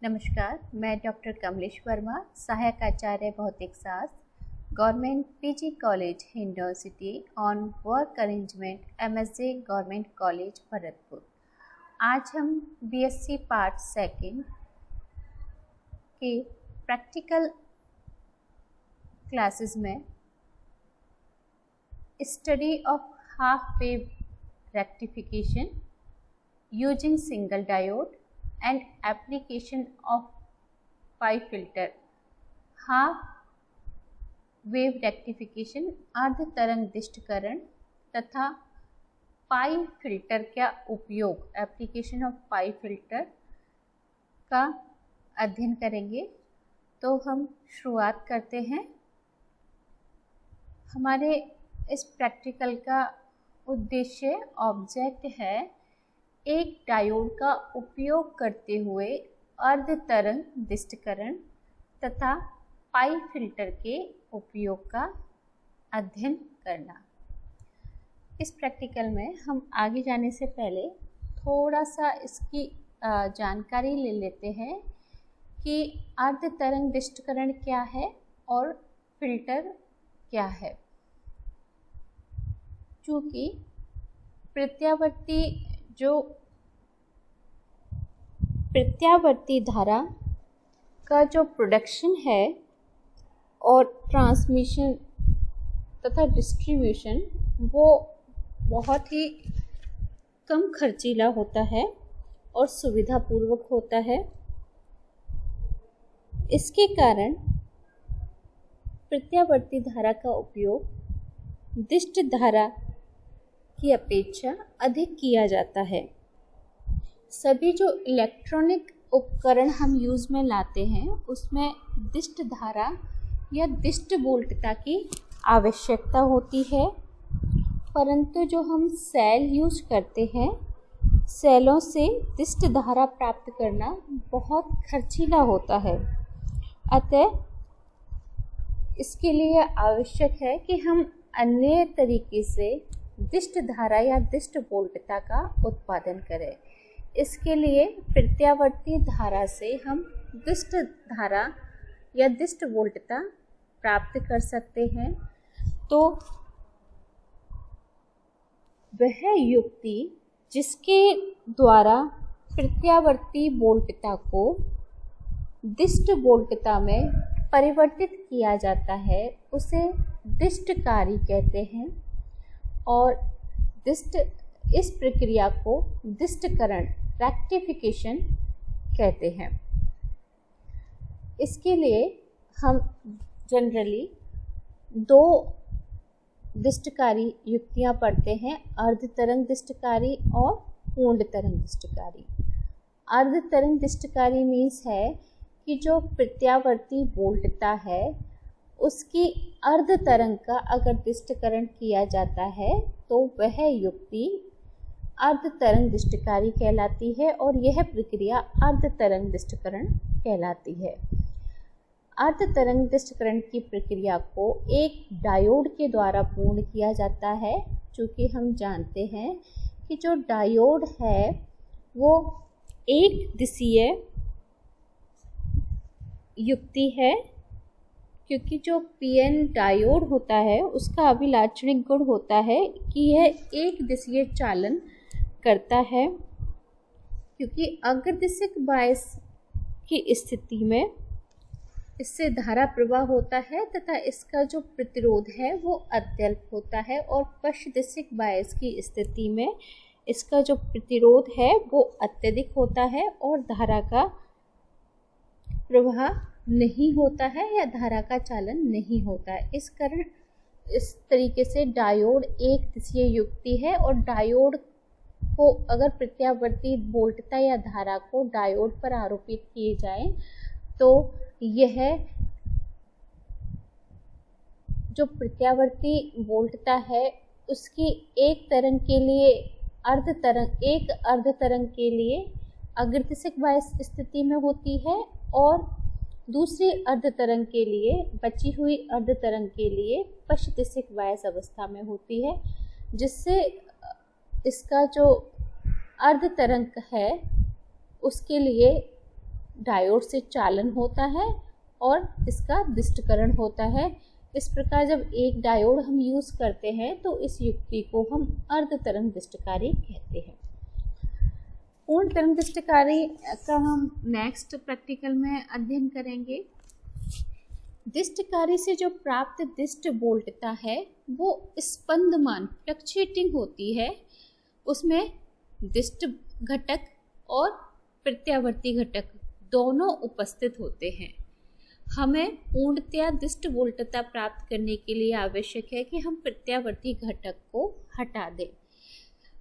नमस्कार, मैं डॉक्टर कमलेश वर्मा, सहायक आचार्य भौतिक शास्त्र, government PG college Hindaun city on work arrangement MSJ government college Bharatpur. आज हम बीएससी पार्ट सेकंड के प्रैक्टिकल क्लासेस में study of half wave rectification using single diode and application of pi filter, half wave rectification, अर्ध तरंग दिष्टकरण तथा पाई filter का उपयोग, application of pi filter का अध्ययन करेंगे। तो हम शुरुआत करते हैं। हमारे इस प्रैक्टिकल का उद्देश्य ऑब्जेक्ट है एक डायोड का उपयोग करते हुए अर्ध तरंग दिष्टकरण तथा पाई फिल्टर के उपयोग का अध्ययन करना। इस प्रैक्टिकल में हम आगे जाने से पहले थोड़ा सा इसकी जानकारी ले लेते हैं कि अर्ध तरंग दिष्टकरण क्या है और फिल्टर क्या है। चूँकि प्रत्यावर्ती धारा का जो प्रोडक्शन है और ट्रांसमिशन तथा डिस्ट्रीब्यूशन वो बहुत ही कम खर्चीला होता है और सुविधापूर्वक होता है। इसके कारण प्रत्यावर्ती धारा का उपयोग दिष्ट धारा की अपेक्षा अधिक किया जाता है। सभी जो इलेक्ट्रॉनिक उपकरण हम यूज़ में लाते हैं उसमें दिष्ट धारा या दिष्ट वोल्टता की आवश्यकता होती है, परंतु जो हम सेल यूज़ करते हैं सेलों से दिष्ट धारा प्राप्त करना बहुत खर्चीला होता है। अतः इसके लिए आवश्यक है कि हम अन्य तरीके से दिष्ट धारा या दिष्ट वोल्टता का उत्पादन करें। इसके लिए प्रत्यावर्ती धारा से हम दिष्ट धारा या दिष्ट वोल्टता प्राप्त कर सकते हैं। तो वह युक्ति जिसके द्वारा प्रत्यावर्ती वोल्टता को दिष्ट वोल्टता में परिवर्तित किया जाता है उसे दिष्टकारी कहते हैं और इस प्रक्रिया को दिष्टकरण रेक्टिफिकेशन कहते हैं। इसके लिए हम जनरली दो दिष्टकारी युक्तियां पढ़ते हैं, अर्ध तरंग दिष्टकारी और पूर्ण तरंग दिष्टकारी। अर्ध तरंग दिष्टकारी मीन्स है कि जो प्रत्यावर्ती वोल्टता है उसकी अर्ध तरंग का अगर दिष्टकरण किया जाता है तो वह युक्ति अर्ध तरंग दिष्टकारी कहलाती है और यह प्रक्रिया अर्ध तरंग दिष्टकरण कहलाती है। अर्ध तरंग दिष्टकरण की प्रक्रिया को एक डायोड के द्वारा पूर्ण किया जाता है। चूँकि हम जानते हैं कि जो डायोड है वो एक दिशीय युक्ति है, क्योंकि जो पीएन डायोड होता है उसका अभिलाक्षणिक गुण होता है कि यह एक दिशीय चालन करता है। क्योंकि अग्रदिशिक बायस की स्थिति में इससे धारा प्रवाह होता है तथा इसका जो प्रतिरोध है वो अत्यल्प होता है और पश्चदिशिक बायस की स्थिति में इसका जो प्रतिरोध है वो अत्यधिक होता है और धारा का प्रवाह नहीं होता है या धारा का चालन नहीं होता है। इस कारण इस तरीके से डायोड एक दिशीय युक्ति है और डायोड को अगर प्रत्यावर्ती वोल्टता या धारा को डायोड पर आरोपित किए जाए तो यह जो प्रत्यावर्ती वोल्टता है उसकी एक तरंग के लिए एक अर्ध तरंग के लिए अग्रदिशिक बायस स्थिति में होती है और दूसरी अर्ध तरंग के लिए बची हुई अर्ध तरंग के लिए पश्चदिशिक बायस अवस्था में होती है, जिससे इसका जो अर्ध तरंग है उसके लिए डायोड से चालन होता है और इसका दिष्टकरण होता है। इस प्रकार जब एक डायोड हम यूज़ करते हैं तो इस युक्ति को हम अर्ध तरंग दिष्टकारी कहते हैं। पूर्ण तरंग दिष्टकारी का हम नेक्स्ट प्रैक्टिकल में अध्ययन करेंगे। दिष्टकारी से जो प्राप्त दिष्ट वोल्टता है वो स्पंदमान फ्लक्चुएटिंग होती है, उसमें दिष्ट घटक और प्रत्यावर्ती घटक दोनों उपस्थित होते हैं। हमें पूर्णतया दिष्ट वोल्टता प्राप्त करने के लिए आवश्यक है कि हम प्रत्यावर्ती घटक को हटा दें।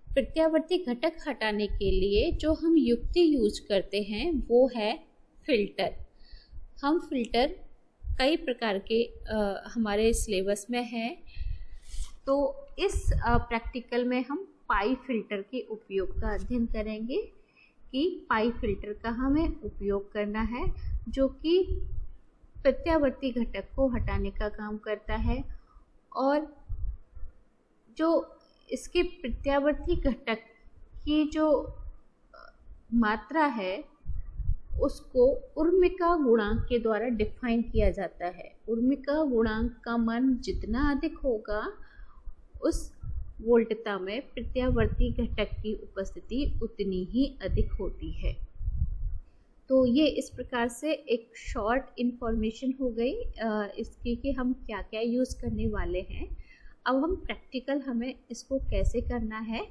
प्रत्यावर्ती घटक हटाने के लिए जो हम युक्ति यूज करते हैं वो है फिल्टर। हम फिल्टर कई प्रकार के हमारे सिलेबस में हैं, तो इस प्रैक्टिकल में हम पाई फिल्टर के उपयोग का अध्ययन करेंगे कि पाई फिल्टर का हमें उपयोग करना है, जो कि प्रत्यावर्ती घटक को हटाने का काम करता है और जो इसके प्रत्यावर्ती घटक की जो मात्रा है उसको उर्मिका गुणांक के द्वारा डिफाइन किया जाता है। उर्मिका गुणांक का मान जितना अधिक होगा उस वोल्टता में प्रत्यावर्ती घटक की उपस्थिति उतनी ही अधिक होती है। तो ये इस प्रकार से एक शॉर्ट इन्फॉर्मेशन हो गई इसकी कि हम क्या क्या यूज़ करने वाले हैं। अब हम प्रैक्टिकल हमें इसको कैसे करना है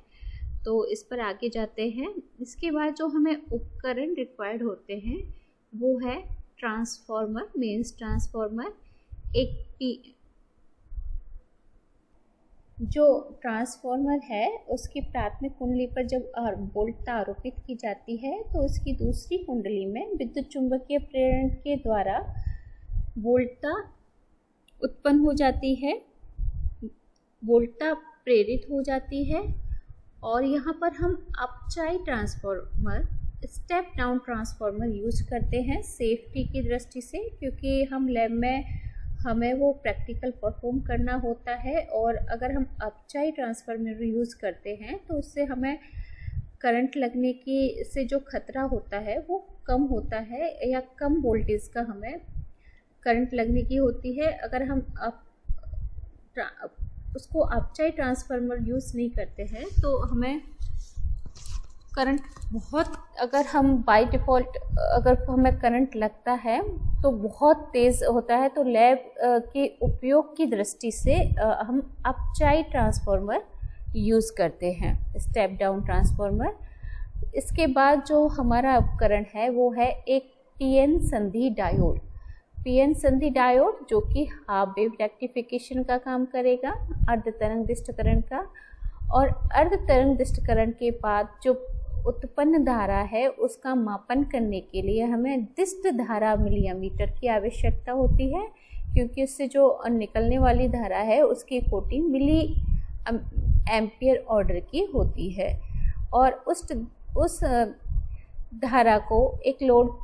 तो इस पर आगे जाते हैं। इसके बाद जो हमें उपकरण रिक्वायर्ड होते हैं वो है ट्रांसफॉर्मर, मेंस ट्रांसफॉर्मर। एक जो ट्रांसफॉर्मर है उसकी प्राथमिक कुंडली पर जब वोल्टता आरोपित की जाती है तो उसकी दूसरी कुंडली में विद्युत चुंबकीय प्रेरण के द्वारा वोल्टता उत्पन्न हो जाती है, वोल्टता प्रेरित हो जाती है। और यहाँ पर हम अपचाई transformer, step down transformer use करते हैं सेफ्टी की दृष्टि से, क्योंकि हम लैब में हमें वो प्रैक्टिकल परफॉर्म करना होता है। और अगर हम अपचाई ट्रांसफार्मर यूज़ करते हैं तो उससे हमें करंट लगने की से जो खतरा होता है वो कम होता है, या कम वोल्टेज का हमें करंट लगने की होती है। अगर हम उसको अपचाई ट्रांसफार्मर यूज़ नहीं करते हैं तो हमें करंट बहुत, अगर हम बाय डिफ़ॉल्ट अगर हमें करंट लगता है तो बहुत तेज़ होता है। तो लैब के उपयोग की दृष्टि से हम अपचाई ट्रांसफार्मर यूज़ करते हैं, स्टेप डाउन ट्रांसफार्मर। इसके बाद जो हमारा उपकरण है वो है एक पीएन संधि डायोड। पीएन संधि डायोड जो कि हाफ वेव रेक्टिफिकेशन का काम करेगा, अर्ध तरंग दिष्टकरण का। और अर्ध तरंग दिष्टकरण के बाद जो उत्पन्न धारा है उसका मापन करने के लिए हमें दिष्ट धारा मिलीमीटर की आवश्यकता होती है, क्योंकि उससे जो निकलने वाली धारा है उसकी कोटि मिली एम्पियर ऑर्डर की होती है। और उस धारा को एक लोड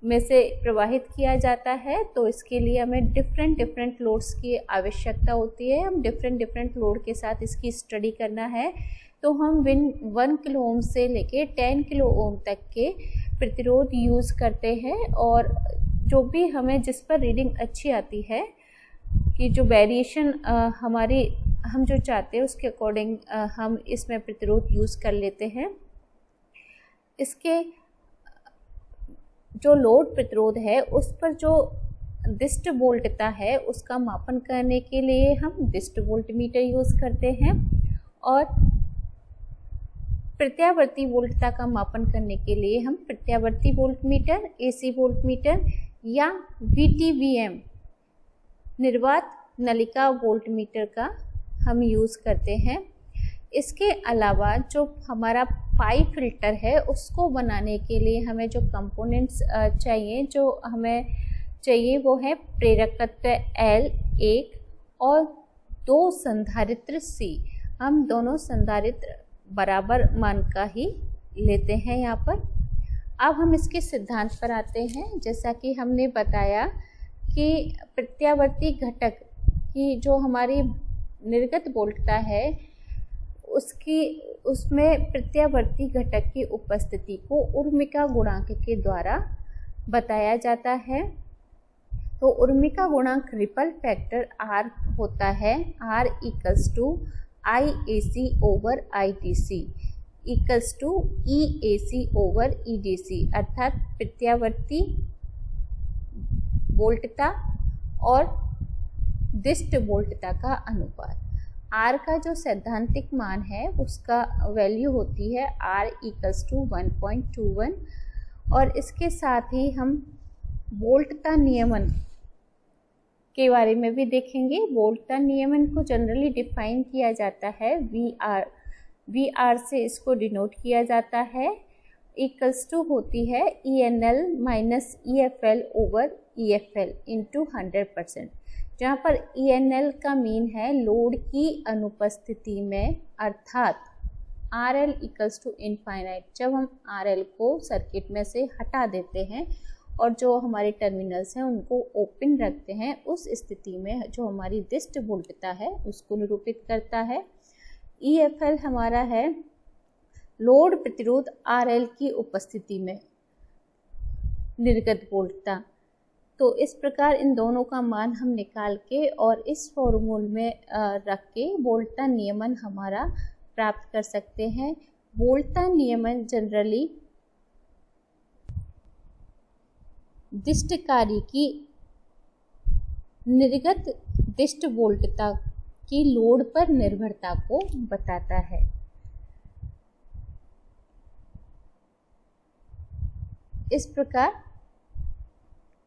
में से प्रवाहित किया जाता है, तो इसके लिए हमें डिफरेंट लोड्स की आवश्यकता होती है। हम डिफरेंट लोड के साथ इसकी स्टडी करना है तो हम 1 किलो ओम से लेके 10 किलो ओम तक के प्रतिरोध यूज़ करते हैं। और जो भी हमें जिस पर रीडिंग अच्छी आती है कि जो वेरिएशन हम जो चाहते हैं उसके अकॉर्डिंग हम इसमें प्रतिरोध यूज़ कर लेते हैं। इसके जो लोड प्रतिरोध है उस पर जो दिष्ट वोल्टता है उसका मापन करने के लिए हम दिष्ट वोल्टमीटर यूज़ करते हैं। और प्रत्यावर्ती वोल्टता का मापन करने के लिए हम प्रत्यावर्ती वोल्टमीटर, एसी वोल्टमीटर या VTVM निर्वात नलिका वोल्टमीटर का हम यूज़ करते हैं। इसके अलावा जो हमारा पाई फिल्टर है उसको बनाने के लिए हमें जो कंपोनेंट्स चाहिए वो है प्रेरकत्व L 1 और 2 संधारित्र C। हम दोनों संधारित्र बराबर मान का ही लेते हैं यहाँ पर। अब हम इसके सिद्धांत पर आते हैं। जैसा कि हमने बताया कि प्रत्यावर्ती घटक की जो हमारी निर्गत वोल्टता है उसमें प्रत्यावर्ती घटक की उपस्थिति को उर्मिका गुणांक के द्वारा बताया जाता है। तो उर्मी का गुणांक रिपल फैक्टर R होता है R equals to IAC over ITC equals to EAC over EDC, अर्थात प्रत्यावर्ती वोल्टता और दिष्ट वोल्टता का अनुपात। R का जो सैद्धांतिक मान है उसका वैल्यू होती है R इक्वल्स टू 1.21 और इसके साथ ही हम वोल्टता नियमन के बारे में भी देखेंगे। वोल्टता नियमन को जनरली डिफाइन किया जाता है VR से इसको डिनोट किया जाता है। इक्वल्स टू होती है ENL minus EFL over EFL into 100%, जहाँ पर ENL का मीन है लोड की अनुपस्थिति में, अर्थात RL इक्वल्स टू इनफाइनाइट, जब हम RL को सर्किट में से हटा देते हैं और जो हमारे टर्मिनल्स हैं उनको ओपन रखते हैं, उस स्थिति में जो हमारी दिष्ट वोल्टता है उसको निरूपित करता है। EFL हमारा है लोड प्रतिरोध RL की उपस्थिति में निर्गत वोल्टता। तो इस प्रकार इन दोनों का मान हम निकाल के और इस फॉर्मूल में रख के वोल्टता नियमन हमारा प्राप्त कर सकते हैं। वोल्टता नियमन जनरली दिष्ट कार्य की निर्गत दिष्ट वोल्टता की लोड पर निर्भरता को बताता है। इस प्रकार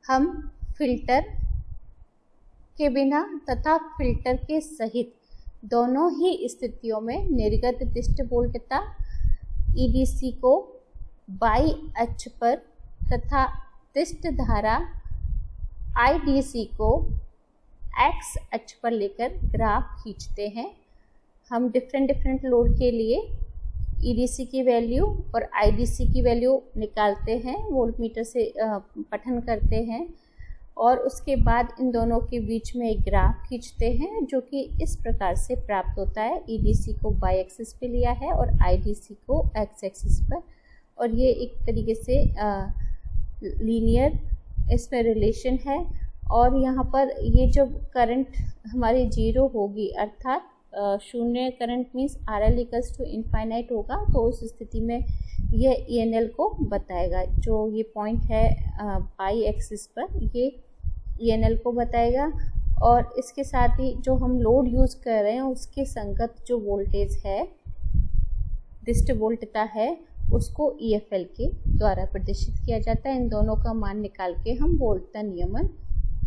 हम फिल्टर के बिना तथा फिल्टर के सहित दोनों ही स्थितियों में निर्गत दिष्ट वोल्टता EDC को y अक्ष पर तथा दिष्ट धारा IDC को x अक्ष पर लेकर ग्राफ खींचते हैं। हम डिफरेंट लोड के लिए EDC की वैल्यू और IDC की वैल्यू निकालते हैं, वोल्टमीटर से पठन करते हैं और उसके बाद इन दोनों के बीच में एक ग्राफ खींचते हैं जो कि इस प्रकार से प्राप्त होता है। EDC को y एक्सिस पे लिया है और IDC को x एक्सिस पर, और ये एक तरीके से लीनियर इसमें रिलेशन है। और यहाँ पर ये जब करंट हमारी जीरो होगी, अर्थात शून्य current means RL equals to infinite होगा, तो उस स्थिति में यह ENL को बताएगा। जो ये पॉइंट है पाई एक्सिस पर, ये ENL को बताएगा। और इसके साथ ही जो हम लोड यूज़ कर रहे हैं उसके संगत जो वोल्टेज है, दिष्ट वोल्टता है, उसको EFL के द्वारा प्रदर्शित किया जाता है। इन दोनों का मान निकाल के हम वोल्टता नियमन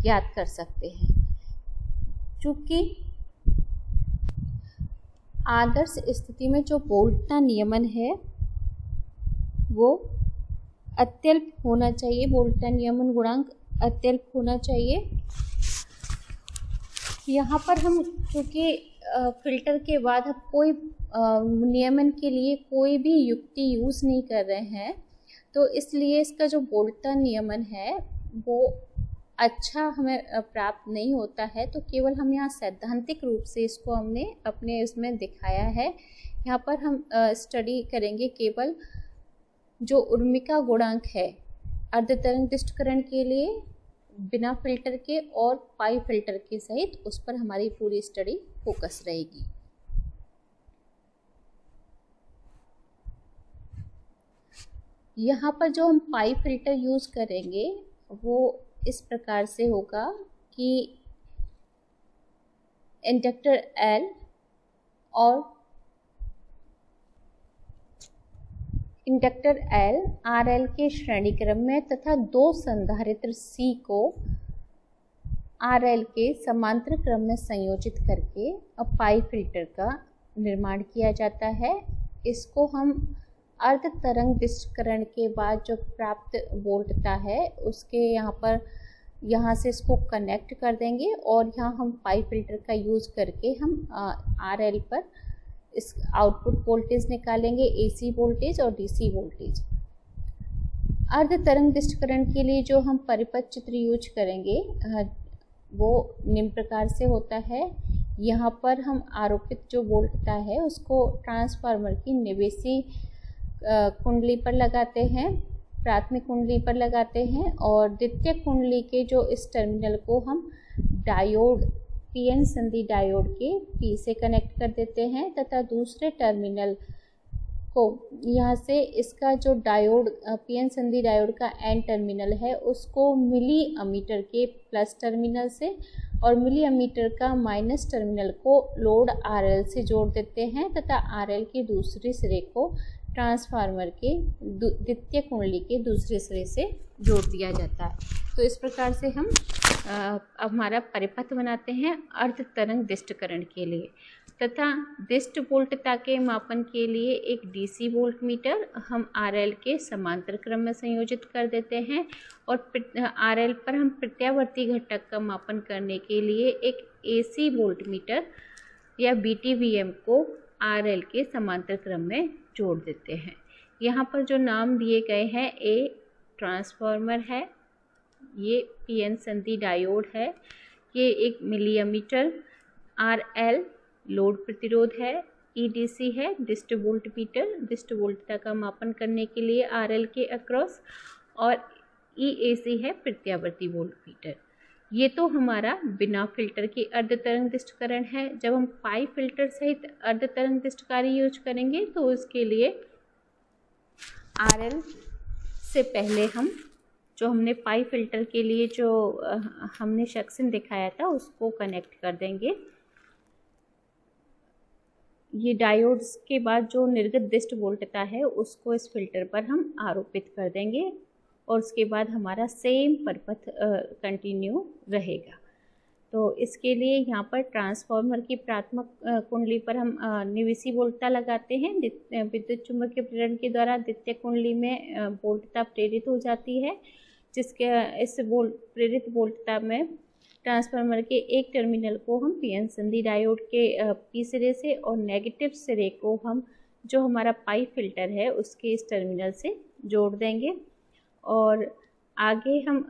ज्ञात कर सकते हैं। चूँकि आदर्श स्थिति में जो वोल्टता नियमन है वो अत्यल्प होना चाहिए, वोल्टता नियमन गुणांक अत्यल्प होना चाहिए। यहाँ पर हम चूँकि फिल्टर के बाद हम कोई नियमन के लिए कोई भी युक्ति यूज़ नहीं कर रहे हैं, तो इसलिए इसका जो वोल्टता नियमन है वो अच्छा हमें प्राप्त नहीं होता है। तो केवल हम यहाँ सैद्धांतिक रूप से इसको हमने अपने इसमें दिखाया है। यहाँ पर हम स्टडी करेंगे केवल जो उर्मिका गुणांक है अर्धतरंग दिष्टकरण के लिए बिना फिल्टर के और पाई फिल्टर के सहित, उस पर हमारी पूरी स्टडी फोकस रहेगी। यहाँ पर जो हम पाई फिल्टर यूज़ करेंगे वो इस प्रकार से होगा कि इंडक्टर L और इंडक्टर L RL के श्रेणी क्रम में तथा दो संधारित्र C को RL के समांतर क्रम में संयोजित करके अब पाई फिल्टर का निर्माण किया जाता है। इसको हम अर्ध तरंग दिष्टकरण के बाद जो प्राप्त वोल्टता है उसके यहाँ से इसको कनेक्ट कर देंगे और यहाँ हम पाई फिल्टर का यूज़ करके हम RL पर इस आउटपुट वोल्टेज निकालेंगे, AC वोल्टेज और DC वोल्टेज। अर्ध तरंग दिष्टकरण के लिए जो हम परिपथ चित्र यूज करेंगे वो निम्न प्रकार से होता है। यहाँ पर हम आरोपित जो वोल्टता है उसको ट्रांसफार्मर की निवेशी कुंडली पर लगाते हैं प्राथमिक कुंडली पर लगाते हैं और द्वितीय कुंडली के जो इस टर्मिनल को हम डायोड पीएन संधि डायोड के पी से कनेक्ट कर देते हैं तथा दूसरे टर्मिनल को यहाँ से इसका जो डायोड पीएन संधि डायोड का एन टर्मिनल है उसको मिली अमीटर के प्लस टर्मिनल से और मिली अमीटर का माइनस टर्मिनल को लोड आरएल से जोड़ देते हैं तथा आरएल के दूसरे सिरे को ट्रांसफार्मर के द्वितीय कुंडली के दूसरे सिरे से जोड़ दिया जाता है। तो इस प्रकार से हम हमारा परिपथ बनाते हैं अर्ध तरंग दिष्टकरण के लिए तथा दिष्ट वोल्टता के मापन के लिए एक डीसी वोल्ट मीटर हम आरएल के समांतर क्रम में संयोजित कर देते हैं और आरएल पर हम प्रत्यावर्ती घटक का मापन करने के लिए एक एसी वोल्ट मीटर या बीटीवीएम को आरएल के समांतर क्रम में जोड़ देते हैं। यहाँ पर जो नाम दिए गए हैं, ए ट्रांसफार्मर है, ये पीएन संधि डायोड है, ये एक मिली अमीटर, आरएल लोड प्रतिरोध है, ईडीसी है डिस्ट वोल्ट मीटर डिस्ट वोल्टता का मापन करने के लिए आरएल के अक्रॉस और ईएसी है प्रत्यावर्ती वोल्ट मीटर। ये तो हमारा बिना फिल्टर के अर्ध तरंग दिष्टकरण है। जब हम पाई फिल्टर सहित अर्ध तरंग दिष्टकारी यूज करेंगे तो उसके लिए आरएल से पहले हम जो हमने पाई फिल्टर के लिए जो हमने सेक्शन दिखाया था उसको कनेक्ट कर देंगे। ये डायोड्स के बाद जो निर्गत दिष्ट वोल्टता है उसको इस फिल्टर पर हम आरोपित कर देंगे और उसके बाद हमारा सेम परिपथ कंटिन्यू रहेगा। तो इसके लिए यहाँ पर ट्रांसफार्मर की प्राथमिक कुंडली पर हम निवेशी वोल्टता लगाते हैं। विद्युत चुम्बकीय प्रेरण के द्वारा द्वितीय कुंडली में वोल्टता प्रेरित हो जाती है, जिसके इस प्रेरित वोल्टता में ट्रांसफार्मर के एक टर्मिनल को हम पीएन संधि डायोड के पी सिरे से और नेगेटिव सिरे को हम जो हमारा पाई फिल्टर है उसके इस टर्मिनल से जोड़ देंगे और आगे हम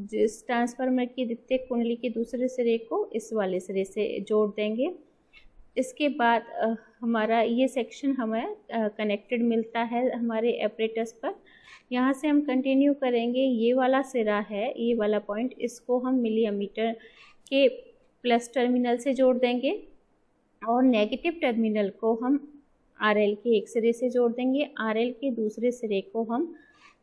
जिस ट्रांसफार्मर की द्वितीय कुंडली के दूसरे सिरे को इस वाले सिरे से जोड़ देंगे। इसके बाद हमारा ये सेक्शन हमें कनेक्टेड मिलता है हमारे एपरेटस पर। यहाँ से हम कंटिन्यू करेंगे। ये वाला सिरा है, ये वाला पॉइंट, इसको हम मिली अमीटर के प्लस टर्मिनल से जोड़ देंगे और नेगेटिव टर्मिनल को हम आरएल के एक सिरे से जोड़ देंगे। आरएल के दूसरे सिरे को हम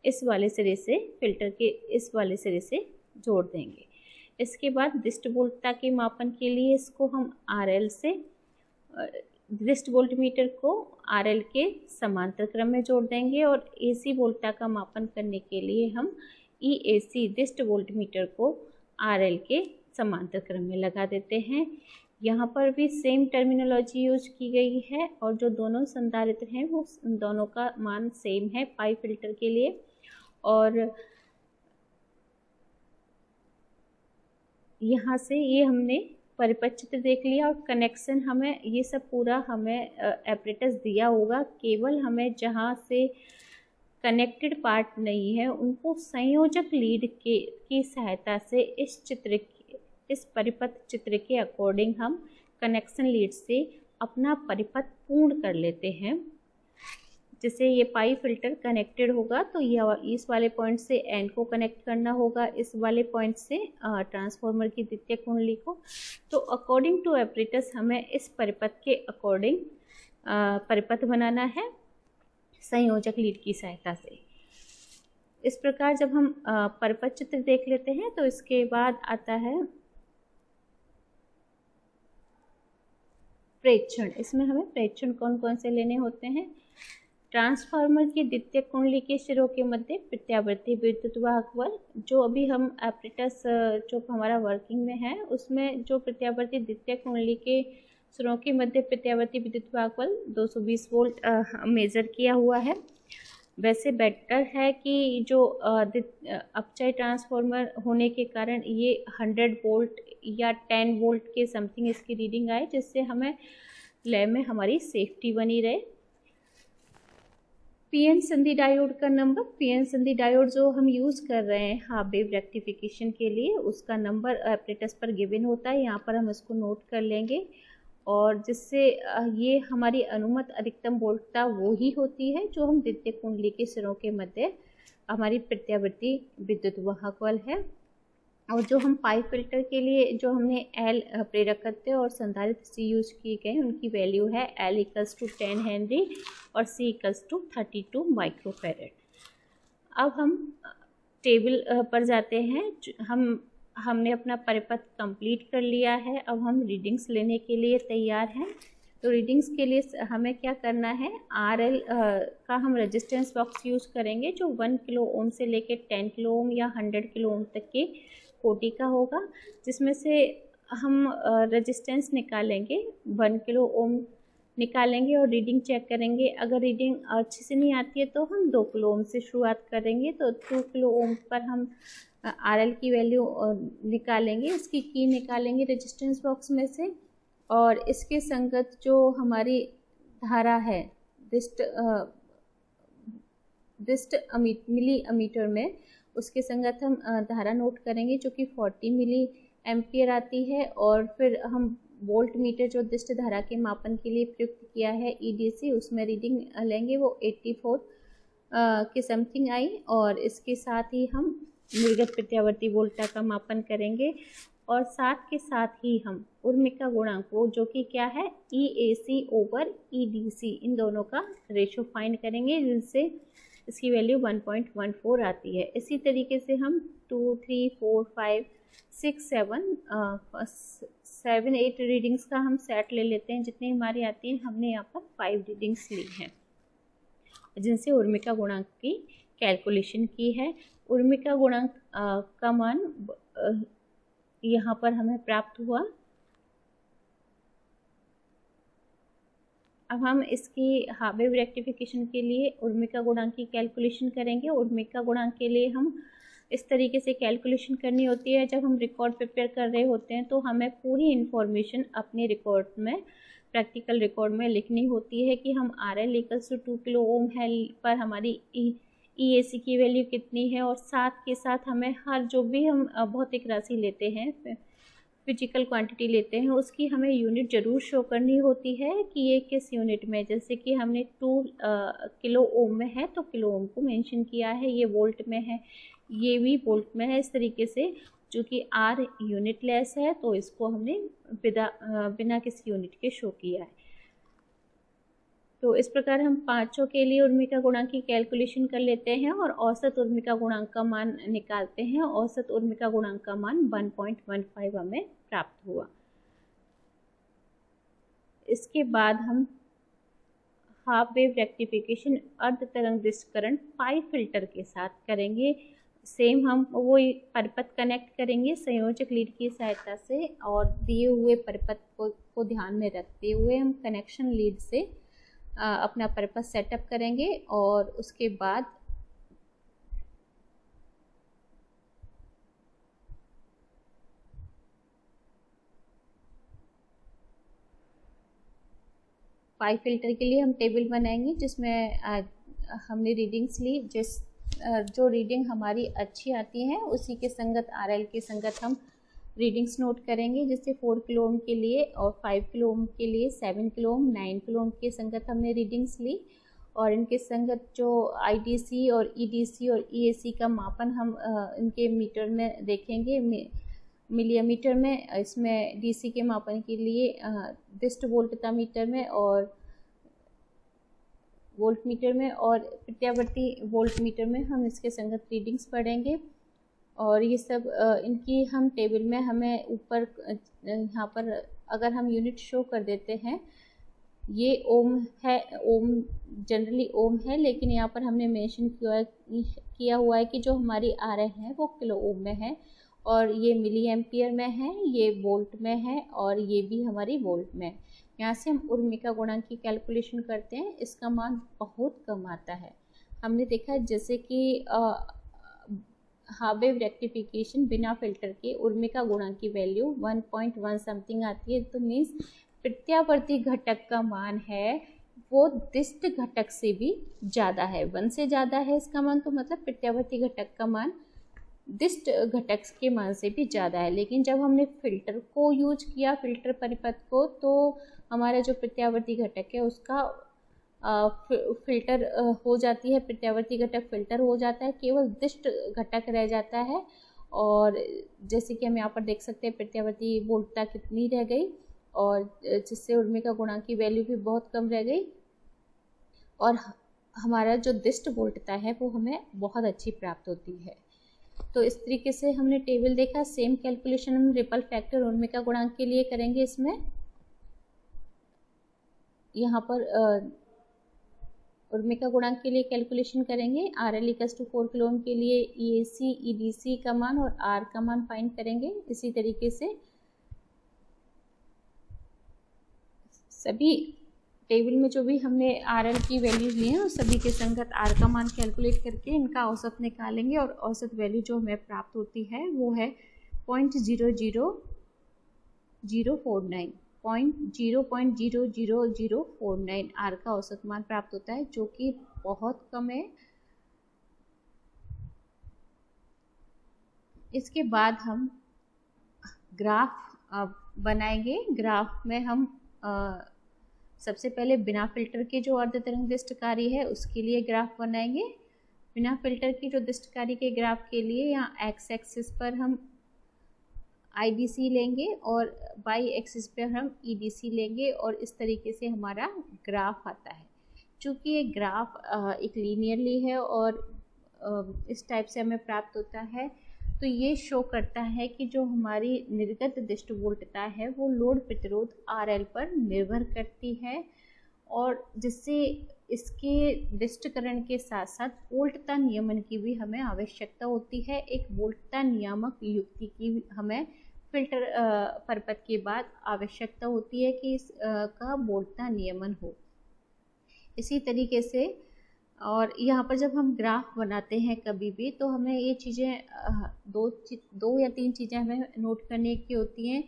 इस वाले सिरे से फिल्टर के इस वाले सिरे से जोड़ देंगे। इसके बाद दिष्ट वोल्टता के मापन के लिए इसको हम आरएल से दिष्ट वोल्ट मीटर को आरएल के समांतर क्रम में जोड़ देंगे और एसी वोल्टता का मापन करने के लिए हम ईएसी दिष्ट वोल्ट मीटर को आरएल के समांतर क्रम में लगा देते हैं। यहाँ पर भी सेम टर्मिनोलॉजी यूज की गई है और जो दोनों संधारित्र हैं वो दोनों का मान सेम है पाई फिल्टर के लिए। और यहाँ से ये हमने परिपथ चित्र देख लिया और कनेक्शन हमें ये सब पूरा हमें एपरेटस दिया होगा। केवल हमें जहाँ से कनेक्टेड पार्ट नहीं है उनको संयोजक लीड की सहायता से इस परिपथ चित्र के अकॉर्डिंग हम कनेक्शन लीड से अपना परिपथ पूर्ण कर लेते हैं। जैसे ये पाई फिल्टर कनेक्टेड होगा तो यह इस वाले पॉइंट से एन को कनेक्ट करना होगा, इस वाले पॉइंट से ट्रांसफार्मर की द्वितीय कुंडली को। तो अकॉर्डिंग टू एपरेटस हमें इस परिपथ के अकॉर्डिंग परिपथ बनाना है संयोजक लीड की सहायता से। इस प्रकार जब हम परिपथ चित्र देख लेते हैं तो इसके बाद आता है प्रेक्षण। इसमें हमें प्रेक्षण कौन कौन से लेने होते हैं। ट्रांसफार्मर की द्वितीय कुंडली के सिरों के मध्य प्रत्यावर्ती विद्युत वाहक बल, जो अभी हम एपरेटस जो हमारा वर्किंग में है उसमें जो प्रत्यावर्ती द्वितीय कुंडली के सिरों के मध्य प्रत्यावर्ती विद्युत वाहक बल 220 वोल्ट मेजर किया हुआ है। वैसे बेटर है कि जो अपचय ट्रांसफार्मर होने के कारण ये 100 वोल्ट या 10 वोल्ट के समथिंग इसकी रीडिंग आए, जिससे हमें लैब में हमारी सेफ्टी बनी रहे। पीएन संधि डायोड का नंबर, पीएन संधि डायोड जो हम यूज़ कर रहे हैं हाफ वेव रेक्टिफिकेशन के लिए, उसका नंबर एपरेटस पर गिवन होता है। यहाँ पर हम इसको नोट कर लेंगे और जिससे ये हमारी अनुमत अधिकतम वोल्टता वो ही होती है जो हम द्वितीय कुंडली के सिरों के मध्य हमारी प्रत्यावर्ती विद्युत वाहक बल है। और जो हम पाइप फिल्टर के लिए जो हमने एल प्रेरकत्व और संधारित्र सी यूज किए गए, उनकी वैल्यू है L इक्वल्स टू 10 हेनरी और C इक्वल्स टू 32 माइक्रोफेरेड। अब हम टेबल पर जाते हैं। हमने अपना परिपथ कंप्लीट कर लिया है। अब हम रीडिंग्स लेने के लिए तैयार हैं। तो रीडिंग्स के लिए हमें क्या करना है, RL का हम रेजिस्टेंस बॉक्स यूज़ करेंगे जो 1 किलो ओम से लेके 10 किलो ओम या 100 किलो ओम तक के कोटि का होगा, जिसमें से हम रेजिस्टेंस निकालेंगे, 1 किलो ओम निकालेंगे और रीडिंग चेक करेंगे। अगर रीडिंग अच्छे से नहीं आती है तो हम 2 किलो ओम से शुरुआत करेंगे। तो 2 किलो ओम पर हम RL की वैल्यू निकालेंगे, इसकी की निकालेंगे रेजिस्टेंस बॉक्स में से, और इसके संगत जो हमारी धारा है डिस्ट मिली अमीटर में, उसके संगत हम धारा नोट करेंगे जो कि 40 मिली एम्पियर आती है। और फिर हम वोल्ट मीटर जो डिस्ट धारा के मापन के लिए प्रयुक्त किया है EDC, उसमें रीडिंग लेंगे, वो 84 के समथिंग आई। और इसके साथ ही हम निर्गत प्रत्यावर्ती वोल्टा का मापन करेंगे, और साथ के साथ ही हम उर्मिका गुणांक को, जो कि क्या है EAC ओवर EDC, इन दोनों का रेशो फाइंड करेंगे, जिनसे इसकी वैल्यू 1.14 आती है। इसी तरीके से हम 2, 3, 4, 5, 6, 7, 8 रीडिंग्स का हम सेट ले लेते हैं। जितनी हमारी आती हैं, हमने यहाँ पर 5 रीडिंग्स ली हैं जिनसे उर्मिका गुणांक की कैलकुलेशन की है। उर्मिका गुणांक का मान यहाँ पर हमें प्राप्त हुआ। अब हम इसकी वेव रेक्टिफिकेशन के लिए उर्मिका गुणांक की कैलकुलेशन करेंगे। उर्मिका गुणांक के लिए हम इस तरीके से कैलकुलेशन करनी होती है, जब हम रिकॉर्ड प्रिपेयर कर रहे होते हैं तो हमें पूरी इन्फॉर्मेशन अपने रिकॉर्ड में, प्रैक्टिकल रिकॉर्ड में लिखनी होती है कि हम RL equals to 2 kilo ohm है पर हमारी EAC की वैल्यू कितनी है, और साथ के साथ हमें हर जो भी हम भौतिक राशि लेते हैं, फिजिकल क्वांटिटी लेते हैं, उसकी हमें यूनिट ज़रूर शो करनी होती है कि ये किस यूनिट में। जैसे कि हमने 2 किलो ओम में है तो किलो ओम को मेंशन किया है, ये वोल्ट में है, ये भी वोल्ट में है। इस तरीके से चूँकि R यूनिट लेस है तो इसको हमने बिना किसी यूनिट के शो किया है। तो इस प्रकार हम पांचों के लिए उर्मिका गुणांक की कैलकुलेशन कर लेते हैं और औसत उर्मिका गुणांक का मान निकालते हैं। औसत उर्मिका गुणांक का मान 1.15 हमें प्राप्त हुआ। इसके बाद हम हाफ वेव रेक्टिफिकेशन अर्ध तरंग डिस्करण पाइप फिल्टर के साथ करेंगे। सेम हम वो परिपथ कनेक्ट करेंगे संयोजक लीड की सहायता से, और दिए हुए परिपथ को ध्यान में रखते हुए हम कनेक्शन लीड से अपना परिपथ सेटअप करेंगे। और उसके बाद पाइप फिल्टर के लिए हम टेबल बनाएंगे जिसमें हमने रीडिंग्स ली, जो रीडिंग हमारी अच्छी आती है उसी के संगत RL के संगत हम रीडिंग्स नोट करेंगे। जैसे 4 किलो ओम के लिए और 5 किलो ओम के लिए 7 किलो ओम, 9 किलो ओम के संगत हमने रीडिंग्स ली, और इनके संगत जो IDC और EDC और EAC का मापन हम इनके मीटर में देखेंगे, मिलीमीटर में। इसमें DC के मापन के लिए डिस्ट वोल्टता मीटर में और वोल्ट मीटर में, और प्रत्यावर्ती वोल्ट मीटर में हम इसके संगत रीडिंग्स पढ़ेंगे। और ये सब इनकी हम टेबल में हमें ऊपर यहाँ पर अगर हम यूनिट शो कर देते हैं, ये ओम है, ओम जनरली ओम है, लेकिन यहाँ पर हमने मेंशन किया हुआ है कि जो हमारी RL है वो किलो ओम में है, और ये मिली एम्पियर में है, ये वोल्ट में है, और ये भी हमारी वोल्ट में। यहाँ से हम उर्मिका गुणांक की कैलकुलेशन करते हैं। इसका मान बहुत कम आता है। हमने देखा है जैसे कि हाफ वेव रेक्टिफिकेशन बिना फिल्टर के उर्मिका गुणांक की वैल्यू 1.1 समथिंग आती है। तो मीन्स प्रत्यावर्ती घटक का मान है वो दिष्ट घटक से भी ज़्यादा है, 1 से ज़्यादा है इसका मान, तो मतलब प्रत्यावर्ती घटक का मान दिष्ट घटक के मान से भी ज़्यादा है। लेकिन जब हमने फिल्टर को यूज किया, फिल्टर परिपथ को, तो हमारा जो प्रत्यावर्ती घटक है उसका फिल्टर हो जाती है, प्रत्यावर्ती घटक फिल्टर हो जाता है, केवल दिष्ट घटक रह जाता है। और जैसे कि हम यहाँ पर देख सकते हैं प्रत्यावर्ती वोल्टता कितनी रह गई, और जिससे उर्मी का गुणांक की वैल्यू भी बहुत कम रह गई, और हमारा जो दिष्ट वोल्टता है वो हमें बहुत अच्छी प्राप्त होती है। तो इस तरीके से हमने टेबल देखा। सेम कैलकुलेशन हम रिपल फैक्टर उर्मी का गुणांक के लिए करेंगे। इसमें यहाँ पर उर्मी का गुणांक के लिए कैलकुलेशन करेंगे। RL = 4 किलो ओम के लिए EAC EDC का मान और R का मान फाइंड करेंगे। इसी तरीके से सभी टेबल में जो भी हमने RL की वैल्यूज ली हैं उस सभी के संगत R का मान कैलकुलेट करके इनका औसत निकालेंगे, और औसत वैल्यू जो हमें प्राप्त होती है वो है 0.00049 0.00049 R का औसत मान प्राप्त होता है, जो कि बहुत कम है। इसके बाद हम ग्राफ बनाएंगे। ग्राफ में हम सबसे पहले बिना फिल्टर के जो अर्ध तरंग दिष्टकारी है उसके लिए ग्राफ बनाएंगे। बिना फिल्टर की जो दिष्टकारी के ग्राफ के लिए यहाँ एक्स एक्सिस पर हम IDC लेंगे और वाई एक्सिस पर हम EDC लेंगे, और इस तरीके से हमारा ग्राफ आता है। चूँकि ये ग्राफ एक लीनियरली है और इस टाइप से हमें प्राप्त होता है, तो ये शो करता है कि जो हमारी निर्गत दिष्ट वोल्टता है वो लोड प्रतिरोध RL पर निर्भर करती है, और जिससे इसके दिष्टकरण के साथ साथ वोल्टता नियमन की भी हमें आवश्यकता होती है। एक वोल्टता नियामक युक्ति की हमें फिल्टर परपथ के बाद आवश्यकता होती है कि इसका वोल्टता नियमन हो। इसी तरीके से, और यहाँ पर जब हम ग्राफ बनाते हैं कभी भी, तो हमें ये चीज़ें दो या तीन चीज़ें हमें नोट करने की होती हैं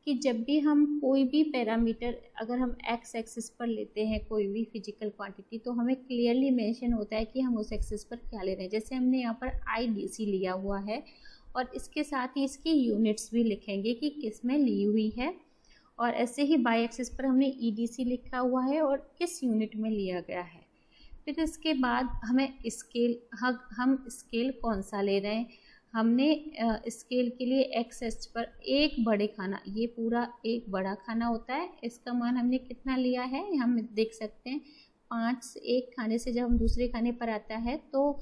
कि जब भी हम कोई भी पैरामीटर अगर हम एक्स एक्सिस पर लेते हैं कोई भी फिजिकल क्वांटिटी, तो हमें क्लियरली मेंशन होता है कि हम उस एक्सिस पर क्या ले रहे हैं। जैसे हमने यहाँ पर IDC लिया हुआ है, और इसके साथ ही इसकी यूनिट्स भी लिखेंगे कि किस में ली हुई है, और ऐसे ही बाई एक्सिस पर हमने EDC लिखा हुआ है और किस यूनिट में लिया गया है। फिर इसके बाद हमें स्केल, हम स्केल कौन सा ले रहे हैं। हमने स्केल के लिए एक्स पर एक बड़े खाना, ये पूरा एक बड़ा खाना होता है, इसका मान हमने कितना लिया है हम देख सकते हैं। 5 एक खाने से जब हम दूसरे खाने पर आता है तो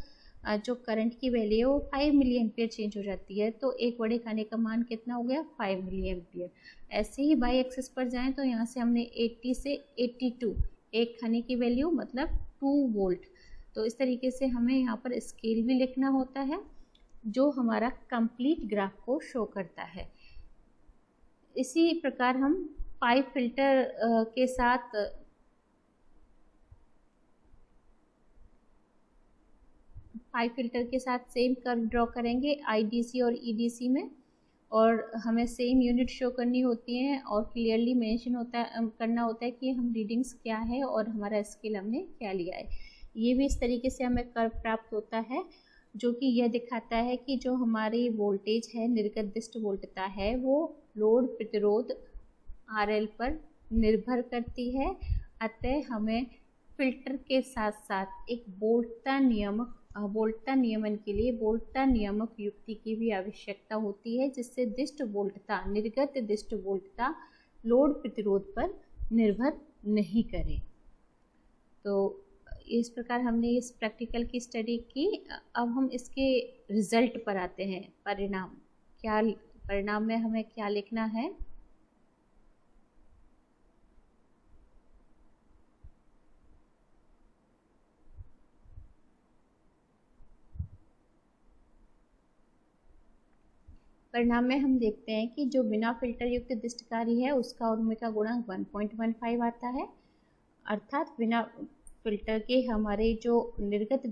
जो करंट की वैल्यू है वो 5 मिली एम्पियर चेंज हो जाती है, तो एक बड़े खाने का मान कितना हो गया 5 मिली एम्पियर। ऐसे ही बाई एक्सिस पर जाएं तो यहाँ से हमने 80 से 82 एक खाने की वैल्यू मतलब 2 वोल्ट। तो इस तरीके से हमें यहाँ पर स्केल भी लिखना होता है जो हमारा कंप्लीट ग्राफ को शो करता है। इसी प्रकार हम पाइप फिल्टर के साथ सेम कर्व ड्रॉ करेंगे IDC और EDC में, और हमें सेम यूनिट शो करनी होती है और क्लियरली मेंशन करना होता है कि हम रीडिंग्स क्या है और हमारा स्केल हमने क्या लिया है। ये भी इस तरीके से हमें कर्व प्राप्त होता है जो कि यह दिखाता है कि जो हमारी वोल्टेज है, निर्गत दिष्ट वोल्टता है, वो लोड प्रतिरोध RL पर निर्भर करती है। अतः हमें फिल्टर के साथ साथ एक वोल्टता नियमन के लिए वोल्टता नियामक युक्ति की भी आवश्यकता होती है, जिससे दिष्ट वोल्टता, निर्गत दिष्ट वोल्टता लोड प्रतिरोध पर निर्भर नहीं करे। तो इस प्रकार हमने इस प्रैक्टिकल की स्टडी की। अब हम इसके रिजल्ट पर आते हैं। परिणाम में हमें क्या लिखना है। परिणाम में हम देखते हैं कि जो बिना फिल्टर युक्त दिष्टकारी है उसका उर्मी का गुणांक 1.15 आता है, अर्थात बिना फिल्टर के हमारे जो निर्गत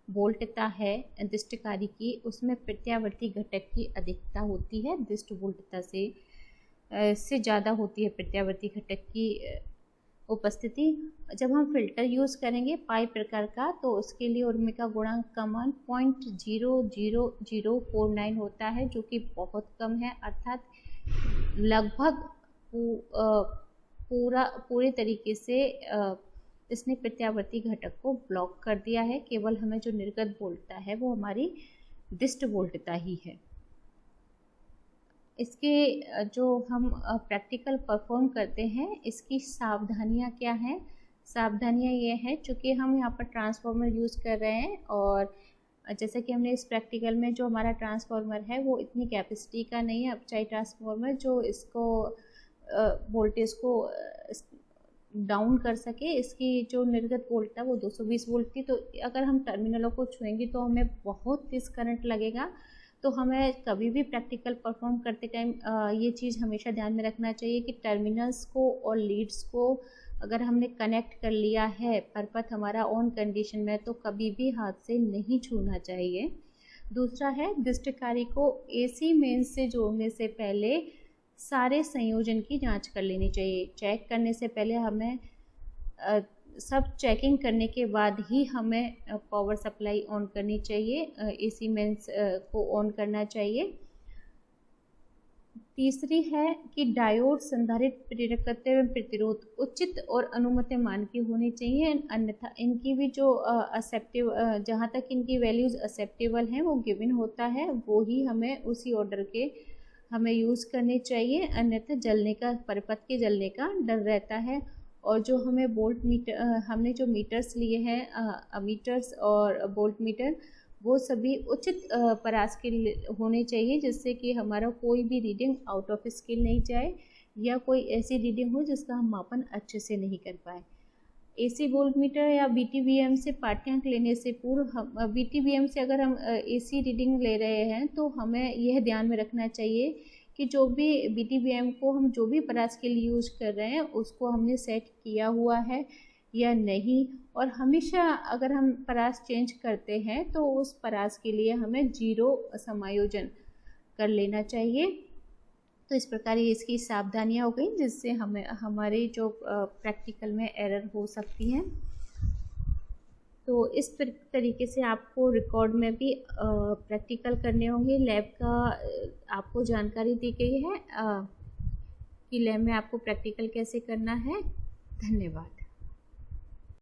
वोल्टता है दिष्टकारी की, उसमें प्रत्यावर्ती घटक की अधिकता होती है, दिष्ट वोल्टता से ज़्यादा होती है प्रत्यावर्ती घटक की उपस्थिति। जब हम फिल्टर यूज़ करेंगे पाई प्रकार का, तो उसके लिए उर्मी का गुणांक का मान 0.00049 होता है, जो कि बहुत कम है, अर्थात लगभग पूरे तरीके से इसने प्रत्यावर्ती घटक को ब्लॉक कर दिया है। केवल हमें जो निर्गत वोल्टता है वो हमारी डिस्ट वोल्टता ही है। इसके जो हम प्रैक्टिकल परफॉर्म करते हैं, इसकी सावधानियां क्या हैं? सावधानियां ये हैं, चूँकि हम यहाँ पर ट्रांसफार्मर यूज़ कर रहे हैं और जैसे कि हमने इस प्रैक्टिकल में जो हमारा ट्रांसफार्मर है वो इतनी कैपेसिटी का नहीं है अपचाई ट्रांसफार्मर जो इसको वोल्टेज को डाउन कर सके। इसकी जो निर्गत वोल्ट था वो 220 वोल्ट थी, तो अगर हम टर्मिनलों को छुएंगे तो हमें बहुत तेज़ करंट लगेगा। तो हमें कभी भी प्रैक्टिकल परफॉर्म करते टाइम ये चीज़ हमेशा ध्यान में रखना चाहिए कि टर्मिनल्स को और लीड्स को अगर हमने कनेक्ट कर लिया है, परपथ हमारा ऑन कंडीशन में, तो कभी भी हाथ से नहीं छूना चाहिए। दूसरा है, डिस्टकारी को एसी मेंस से जोड़ने से पहले सारे संयोजन की जांच कर लेनी चाहिए। चेक करने से पहले हमें सब चेकिंग करने के बाद ही हमें पावर सप्लाई ऑन करनी चाहिए, एसी मेंस को ऑन करना चाहिए। तीसरी है कि डायोड, संधारित्र, प्रेरकत्व एवं प्रतिरोध उचित और अनुमति मान की होनी चाहिए, अन्यथा इनकी भी जो एक्सेप्टेबल, जहाँ तक इनकी वैल्यूज़ एक्सेप्टेबल हैं वो गिवन होता है, वो ही हमें उसी ऑर्डर के हमें यूज़ करने चाहिए, अन्यथा जलने का, परपथ के जलने का डर रहता है। और जो हमें वोल्ट मीटर, हमने जो मीटर्स लिए हैं, मीटर्स और वोल्ट मीटर, वो सभी उचित परास के होने चाहिए, जिससे कि हमारा कोई भी रीडिंग आउट ऑफ स्केल नहीं जाए या कोई ऐसी रीडिंग हो जिसका हम मापन अच्छे से नहीं कर पाए। एसी वोल्ट मीटर या बीटीवीएम से पाठ्यांक लेने से पूर्व हम बीटीवीएम से अगर हम एसी रीडिंग ले रहे हैं तो हमें यह ध्यान में रखना चाहिए कि जो भी बीटीवीएम को हम जो भी परास के लिए यूज़ कर रहे हैं उसको हमने सेट किया हुआ है या नहीं। और हमेशा अगर हम परास चेंज करते हैं तो उस परास के लिए हमें 0 समायोजन कर लेना चाहिए। तो इस प्रकार ये इसकी सावधानियां हो गई जिससे हमें हमारे जो प्रैक्टिकल में एरर हो सकती हैं। तो इस तरीके से आपको रिकॉर्ड में भी प्रैक्टिकल करने होंगे। लैब का आपको जानकारी दी गई है कि लैब में आपको प्रैक्टिकल कैसे करना है। धन्यवाद।